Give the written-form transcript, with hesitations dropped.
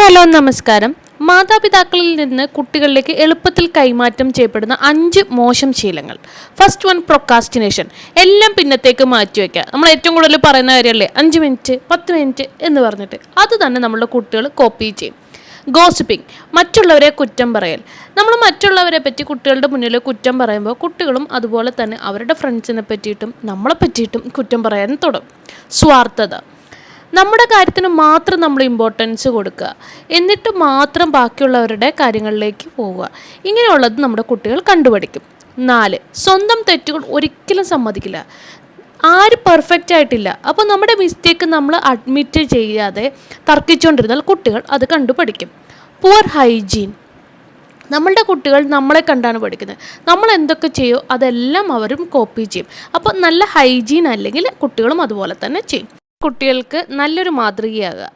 Hello നമസ്കാരം. മാതാപിതാക്കളിൽ നിന്ന് കുട്ടികളിലേക്ക് എളുപ്പത്തിൽ കൈമാറ്റം ചെയ്യപ്പെടുന്ന 5 മോശം ശീലങ്ങൾ. First one, procrastination. എല്ലാം പിന്നത്തേക്ക് മാറ്റിവെക്കുക. നമ്മൾ ഏറ്റവും കൂടുതൽ പറയുന്ന കാര്യമല്ലേ 5 മിനിറ്റ് 10 മിനിറ്റ് എന്ന് പറഞ്ഞിട്ട്. അത് തന്നെ നമ്മളുടെ കുട്ടികൾ കോപ്പി ചെയ്യും. ഗോസിപ്പിംഗ്, മറ്റുള്ളവരെ കുറ്റം പറയൽ. നമ്മൾ മറ്റുള്ളവരെ പറ്റി കുട്ടികളുടെ മുന്നിൽ കുറ്റം പറയുമ്പോൾ കുട്ടികളും അതുപോലെ തന്നെ അവരുടെ ഫ്രണ്ട്സിനെ പറ്റിയിട്ടും നമ്മളെ പറ്റിയിട്ടും കുറ്റം പറയാൻ തുടങ്ങും. സ്വാർത്ഥത, നമ്മുടെ കാര്യത്തിന് മാത്രം നമ്മൾ ഇമ്പോർട്ടൻസ് കൊടുക്കുക, എന്നിട്ട് മാത്രം ബാക്കിയുള്ളവരുടെ കാര്യങ്ങളിലേക്ക് പോവുക. ഇങ്ങനെയുള്ളത് നമ്മുടെ കുട്ടികൾ കണ്ടുപഠിക്കും. 4, സ്വന്തം തെറ്റുകൾ ഒരിക്കലും സമ്മതിക്കില്ല. ആരും പെർഫെക്റ്റ് ആയിട്ടില്ല. അപ്പോൾ നമ്മുടെ മിസ്റ്റേക്ക് നമ്മൾ അഡ്മിറ്റ് ചെയ്യാതെ തർക്കിച്ചുകൊണ്ടിരുന്നാൽ കുട്ടികൾ അത് കണ്ടുപഠിക്കും. പുവർ ഹൈജീൻ, നമ്മളുടെ കുട്ടികൾ നമ്മളെ കണ്ടാണ് പഠിക്കുന്നത്. നമ്മൾ എന്തൊക്കെ ചെയ്യോ അതെല്ലാം അവരും കോപ്പി ചെയ്യും. അപ്പോൾ നല്ല ഹൈജീൻ അല്ലെങ്കിൽ കുട്ടികളും അതുപോലെ തന്നെ ചെയ്യും. കുട്ടികൾക്ക് നല്ലൊരു മാതൃകയാകുക.